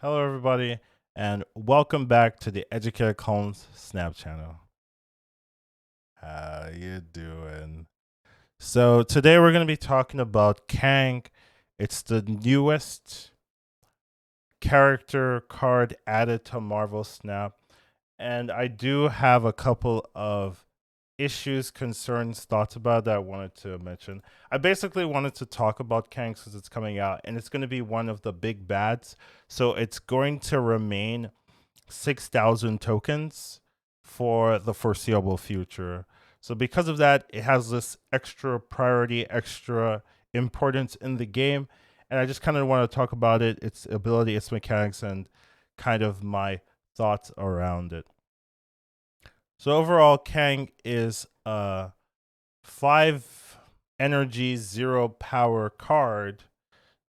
Hello, everybody, and welcome back to the Educator Combs Snap channel. How you doing? So today we're going to be talking about Kang. It's the newest character card added to Marvel Snap, and I do have a couple of issues, concerns, thoughts about that I wanted to mention. I basically wanted to talk about Kang since it's coming out, and it's going to be one of the big bads. So it's going to remain 6,000 tokens for the foreseeable future. So because of that, it has this extra priority, extra importance in the game. And I just kind of want to talk about it, its ability, its mechanics, and kind of my thoughts around it. So overall, Kang is a 5 energy, 0 power card.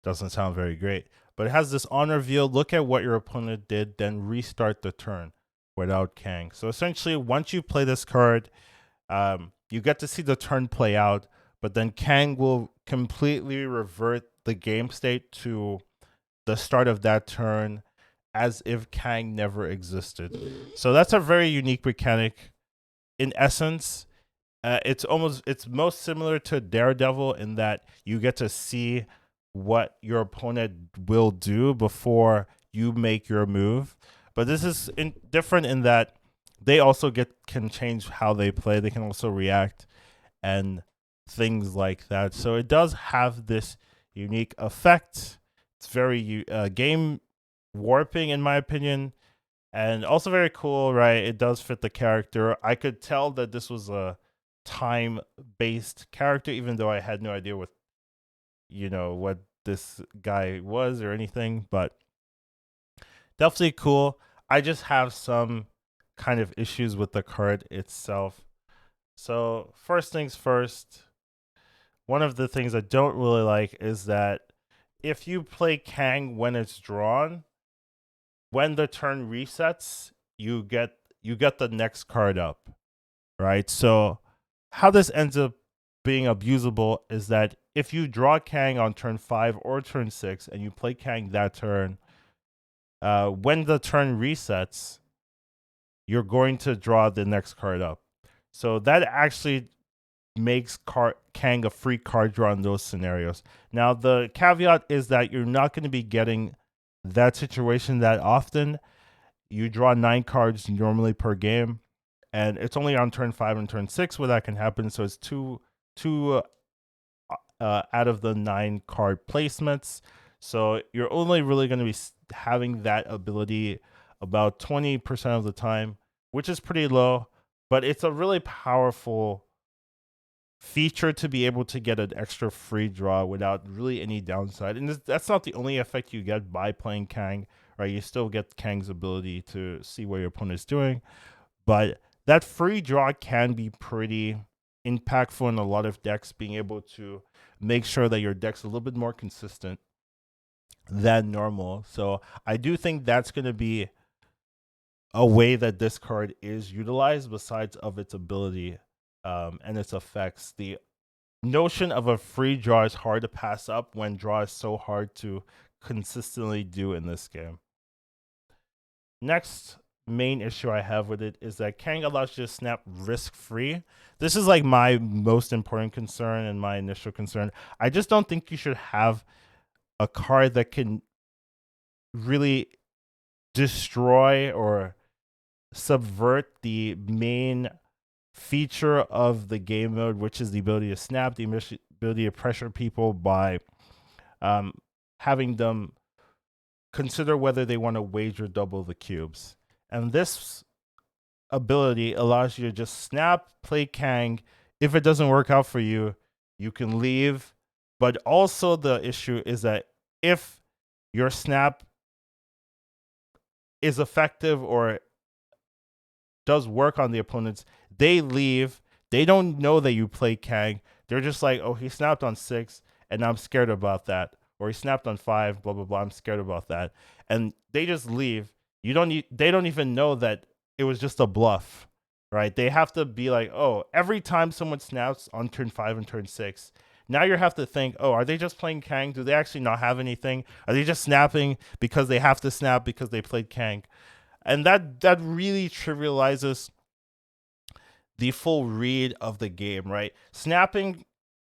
Doesn't sound very great, but it has this on reveal. Look at what your opponent did, then restart the turn without Kang. So essentially, once you play this card, you get to see the turn play out, but then Kang will completely revert the game state to the start of that turn as if Kang never existed. So that's a very unique mechanic. In essence, it's most similar to Daredevil in that you get to see what your opponent will do before you make your move. But this is different in that they also can change how they play. They can also react and things like that. So it does have this unique effect. It's very game warping in my opinion, and also very cool, right? It does fit the character. I could tell that this was a time based character, even though I had no idea what this guy was or anything, but definitely cool. I just have some kind of issues with the card itself. So, first things first, one of the things I don't really like is that if you play Kang when it's drawn, when the turn resets, you get the next card up, right? So how this ends up being abusable is that if you draw Kang on turn 5 or turn 6 and you play Kang that turn, when the turn resets, you're going to draw the next card up. So that actually makes Kang a free card draw in those scenarios. Now, the caveat is that you're not going to be getting that situation that often. You draw 9 cards normally per game, and it's only on turn 5 and turn 6 where that can happen. So it's two out of the 9 card placements. So you're only really going to be having that ability about 20% of the time, which is pretty low, but it's a really powerful feature to be able to get an extra free draw without really any downside. And that's not the only effect you get by playing Kang, right? You still get Kang's ability to see what your opponent is doing, but that free draw can be pretty impactful in a lot of decks, being able to make sure that your deck's a little bit more consistent than normal. So I do think that's going to be a way that this card is utilized besides of its ability and its effects. The notion of a free draw is hard to pass up when draw is so hard to consistently do in this game. Next main issue I have with it is that Kang allows you to snap risk free. This is like my most important concern and my initial concern. I just don't think you should have a card that can really destroy or subvert the main feature of the game mode, which is the ability to snap, the ability to pressure people by having them consider whether they want to wager double the cubes. And this ability allows you to just snap, play Kang. If it doesn't work out for you, you can leave. But also, the issue is that if your snap is effective or does work on the opponents, they leave. They don't know that you play Kang. They're just like, oh, he snapped on 6, and I'm scared about that. Or he snapped on 5, blah blah blah. I'm scared about that, and they just leave. They don't even know that it was just a bluff, right? They have to be like, oh, every time someone snaps on turn 5 and turn 6, Now you have to think, oh, are they just playing Kang? Do they actually not have anything? Are they just snapping because they have to snap because they played Kang? And that really trivializes the full read of the game, right? Snapping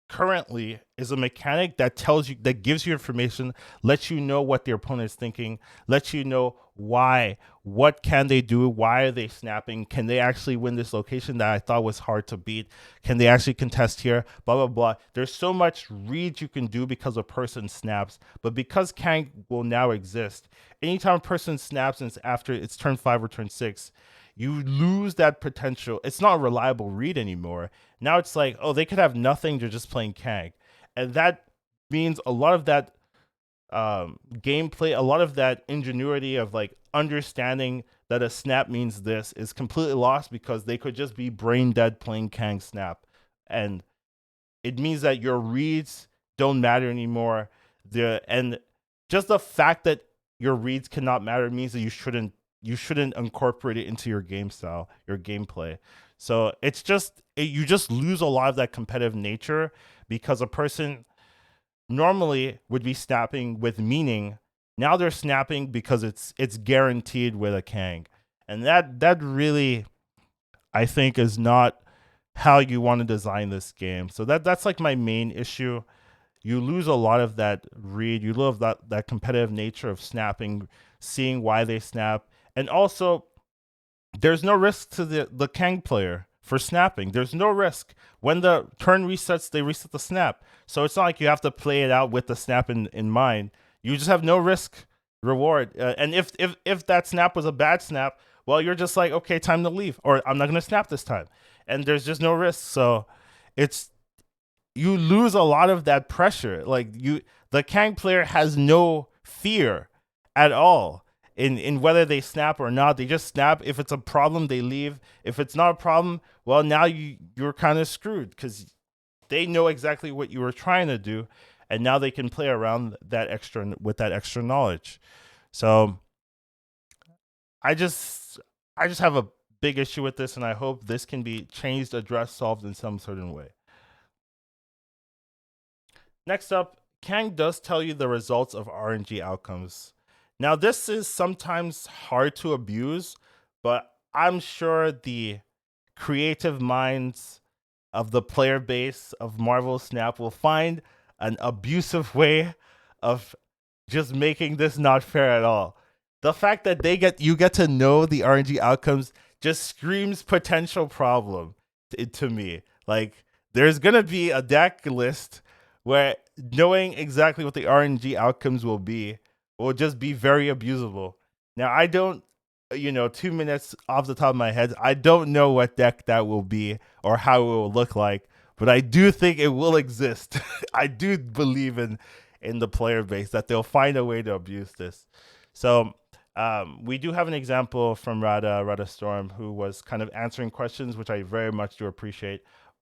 currently is a mechanic that tells you, that gives you information, lets you know what the opponent is thinking, lets you know why, what can they do, why are they snapping, can they actually win this location that I thought was hard to beat, can they actually contest here, blah blah blah. There's so much read you can do because a person snaps, but because Kang will now exist, anytime a person snaps and it's after it's turn 5 or turn 6, you lose that potential. It's not a reliable read anymore. Now it's like, oh, they could have nothing. They're just playing Kang. And that means a lot of that gameplay, a lot of that ingenuity of like understanding that a snap means this is completely lost because they could just be brain dead playing Kang snap. And it means that your reads don't matter anymore. And just the fact that your reads cannot matter means that you shouldn't incorporate it into your game style, your gameplay. So it's just you just lose a lot of that competitive nature because a person normally would be snapping with meaning. Now they're snapping because it's guaranteed with a Kang, and that really I think is not how you want to design this game. So that's like my main issue. You lose a lot of that read. You lose that competitive nature of snapping, seeing why they snap, and also there's no risk to the Kang player for snapping. There's no risk. When the turn resets, they reset the snap. So it's not like you have to play it out with the snap in mind. You just have no risk reward. And if that snap was a bad snap, well, you're just like, okay, time to leave, or I'm not gonna snap this time. And there's just no risk. So it's you lose a lot of that pressure. Like the Kang player has no fear at all in whether they snap or not. They just snap. If it's a problem, they leave. If it's not a problem, well, now you're kind of screwed because they know exactly what you were trying to do, and now they can play around that extra with that extra knowledge. So I just I just have a big issue with this, and I hope this can be changed, addressed, solved in some certain way. Next up, Kang does tell you the results of RNG outcomes. Now, this is sometimes hard to abuse, but I'm sure the creative minds of the player base of Marvel Snap will find an abusive way of just making this not fair at all. The fact that you get to know the RNG outcomes just screams potential problem to me. Like there's gonna be a deck list where knowing exactly what the RNG outcomes will just be very abusable. Now I don't, 2 minutes off the top of my head, I don't know what deck that will be or how it will look like, but I do think it will exist. I do believe in the player base that they'll find a way to abuse this. So we do have an example from Rada Storm, who was kind of answering questions, which I very much do appreciate.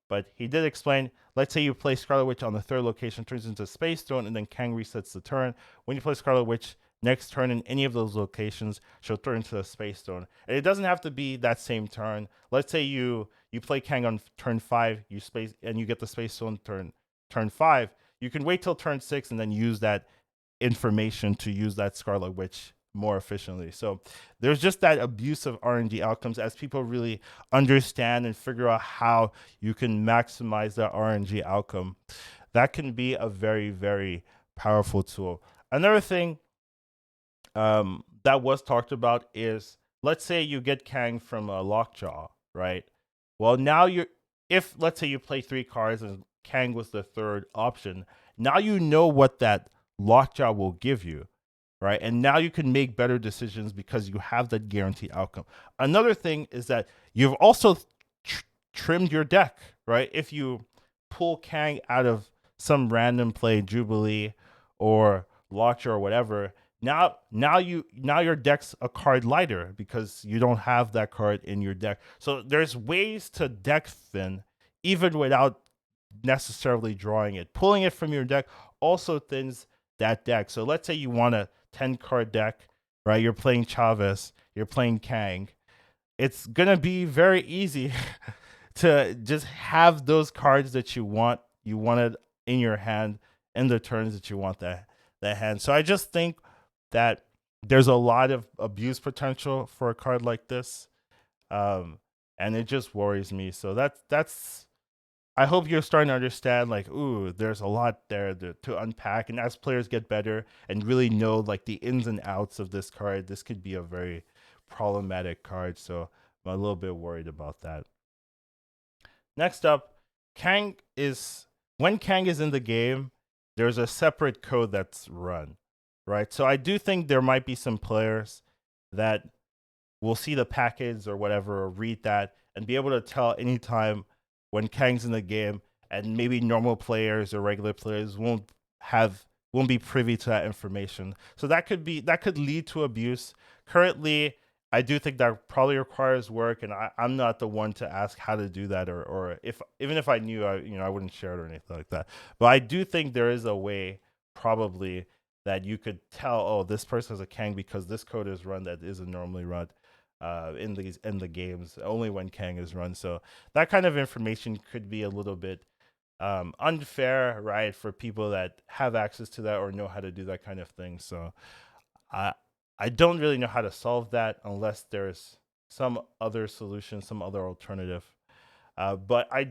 But he did explain, let's say you play Scarlet Witch on the third location, turns into Space Stone, and then Kang resets the turn. When you play Scarlet Witch, next turn in any of those locations, she'll turn into a Space Stone. And it doesn't have to be that same turn. Let's say you play Kang on turn 5, you get the Space Stone turn 5. You can wait till turn 6 and then use that information to use that Scarlet Witch more efficiently. So there's just that abuse of RNG outcomes as people really understand and figure out how you can maximize that RNG outcome. That can be a very, very powerful tool. Another thing that was talked about is, let's say you get Kang from a Lockjaw, right? Well, now if let's say you play 3 cards and Kang was the third option, now you know what that Lockjaw will give you, right? And now you can make better decisions because you have that guaranteed outcome. Another thing is that you've also trimmed your deck, right? If you pull Kang out of some random play, Jubilee or Lockjaw or whatever, now your deck's a card lighter because you don't have that card in your deck. So there's ways to deck thin even without necessarily drawing it. Pulling it from your deck also thins that deck. So let's say you want a 10-card deck, right? You're playing Chavez, you're playing Kang. It's gonna be very easy to just have those cards that you wanted in your hand in the turns that you want that hand. So I just think that there's a lot of abuse potential for a card like this, um, and it just worries me. So that's. I hope you're starting to understand, like, ooh, there's a lot there to unpack, and as players get better and really know like the ins and outs of this card, this could be a very problematic card. So I'm a little bit worried about that. Next up, Kang is when Kang is in the game, there's a separate code that's run, right? So I do think there might be some players that will see the package or whatever, or read that and be able to tell anytime when Kang's in the game, and maybe normal players or regular players won't be privy to that information. So that could lead to abuse. Currently, I do think that probably requires work, and I'm not the one to ask how to do that, or if even if I knew, I wouldn't share it or anything like that. But I do think there is a way, probably, that you could tell, oh, this person has a Kang because this code is run that isn't normally run in the games only when Kang is run. So that kind of information could be a little bit unfair, right, for people that have access to that or know how to do that kind of thing. So I I don't really know how to solve that unless there's some other solution, some other alternative. But I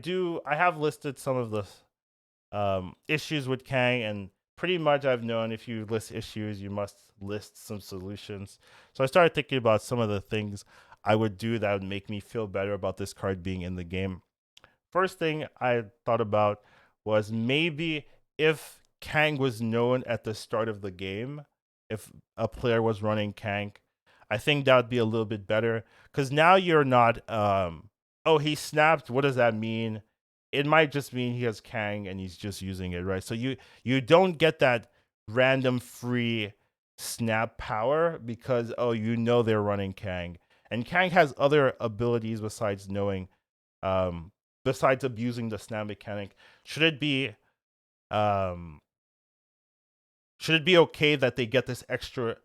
have listed some of the issues with Kang, and pretty much I've known if you list issues, you must list some solutions. So I started thinking about some of the things I would do that would make me feel better about this card being in the game. First thing I thought about was maybe if Kang was known at the start of the game, if a player was running Kang, I think that would be a little bit better. Because now you're not, oh, he snapped. What does that mean? It might just mean he has Kang and he's just using it, right? So you don't get that random free snap power because, oh, you know they're running Kang. And Kang has other abilities besides knowing, besides abusing the snap mechanic. Should it be um should it be okay that they get this extra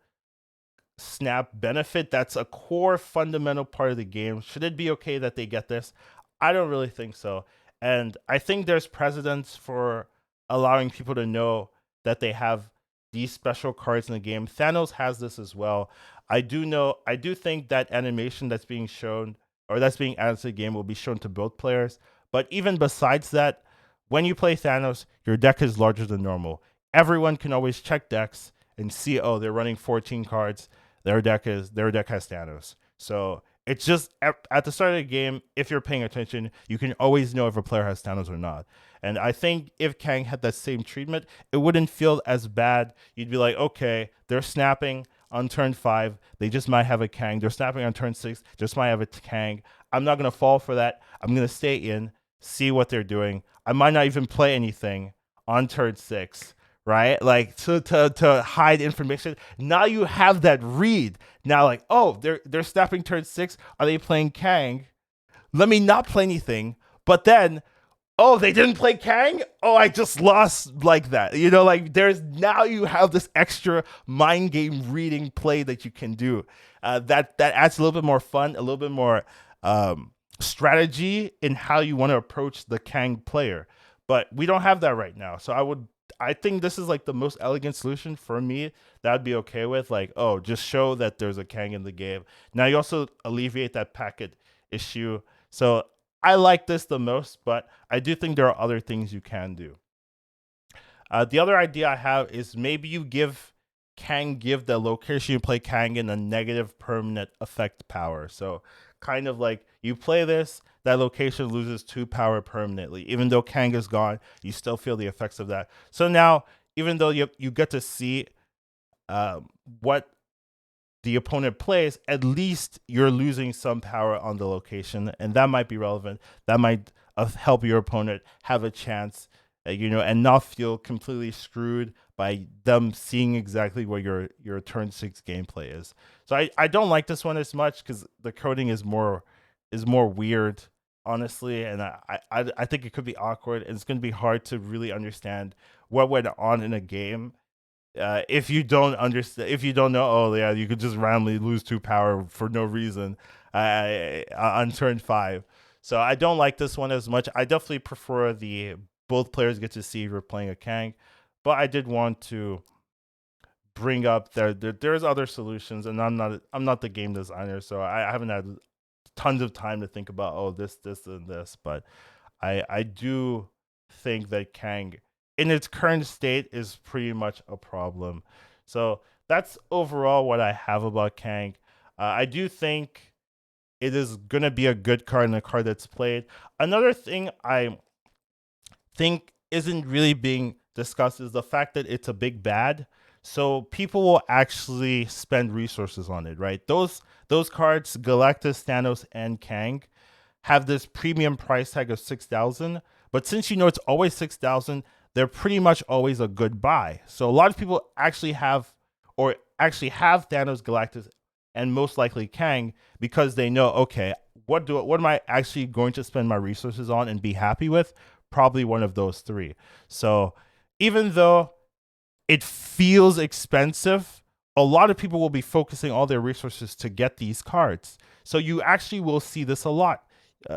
snap benefit that's a core fundamental part of the game? Should it be okay that they get this? I don't really think so. And I think there's precedence for allowing people to know that they have these special cards in the game. Thanos has this as well. I do think that animation that's being shown or that's being added to the game will be shown to both players. But even besides that, when you play Thanos, your deck is larger than normal. Everyone can always check decks and see, oh, they're running 14 cards. Their deck has Thanos. So it's just at the start of the game, if you're paying attention, you can always know if a player has Thanos or not. And I think if Kang had that same treatment, it wouldn't feel as bad. You'd be like, okay, they're snapping on turn 5. They just might have a Kang. They're snapping on turn 6. Just might have a Kang. I'm not gonna fall for that. I'm gonna stay in, see what they're doing. I might not even play anything on turn 6, right? Like to hide information. Now you have that read. Now, like, oh, they're snapping turn 6. Are they playing Kang? Let me not play anything. But then, oh, they didn't play Kang? Oh, I just lost like that. Like there's now you have this extra mind game reading play that you can do. That adds a little bit more fun, a little bit more strategy in how you want to approach the Kang player. But we don't have that right now. So I think this is like the most elegant solution for me that I'd be okay with. Like, oh, just show that there's a Kang in the game. Now you also alleviate that packet issue. So I like this the most, but I do think there are other things you can do. The other idea I have is maybe you give the location you play Kang in a negative permanent effect power. So kind of like you play this, that location loses 2 power permanently. Even though Kang is gone, you still feel the effects of that. So now, even though you get to see what the opponent plays, at least you're losing some power on the location, and that might be relevant. That might help your opponent have a chance, and not feel completely screwed by them seeing exactly what your turn 6 gameplay is. So I don't like this one as much because the coding is more weird, honestly, and I think it could be awkward, and it's going to be hard to really understand what went on in a game if you don't understand, if you don't know, oh yeah, you could just randomly lose 2 power for no reason on turn 5. So I don't like this one as much. I definitely prefer the both players get to see if you're playing a Kang. But I did want to bring up there's other solutions, and I'm not the game designer, so I haven't had tons of time to think about this and this. But I do think that Kang in its current state is pretty much a problem. So that's overall what I have about Kang. I do think it is gonna be a good card and a card that's played. Another thing I think isn't really being discussed is the fact that it's a big bad. So people will actually spend resources on it, right? Those cards, Galactus, Thanos, and Kang, have this premium price tag of 6,000. But since you know it's always 6,000, they're pretty much always a good buy. So a lot of people actually have Thanos, Galactus, and most likely Kang because they know, okay, what am I actually going to spend my resources on and be happy with? Probably one of those three. So even though it feels expensive, a lot of people will be focusing all their resources to get these cards. So you actually will see this a lot.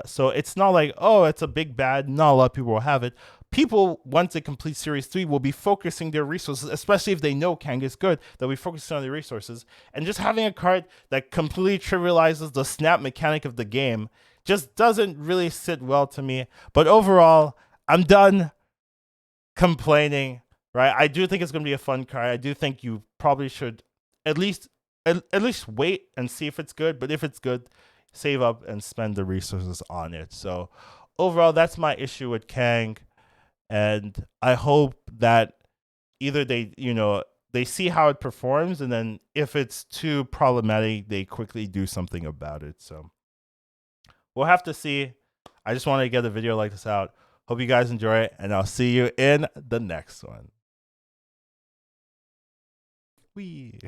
So it's not like, oh, it's a big bad. Not a lot of people will have it. People, once they complete Series 3, will be focusing their resources, especially if they know Kang is good, they'll be focusing on their resources. And just having a card that completely trivializes the snap mechanic of the game just doesn't really sit well to me. But overall, I'm done complaining, right? I do think it's going to be a fun card. I do think you probably should at least at least wait and see if it's good. But if it's good, save up and spend the resources on it. So overall, that's my issue with Kang, and I hope that either they see how it performs, and then if it's too problematic, they quickly do something about it. So we'll have to see. I just wanted to get a video like this out. Hope you guys enjoy it, and I'll see you in the next one. Wee.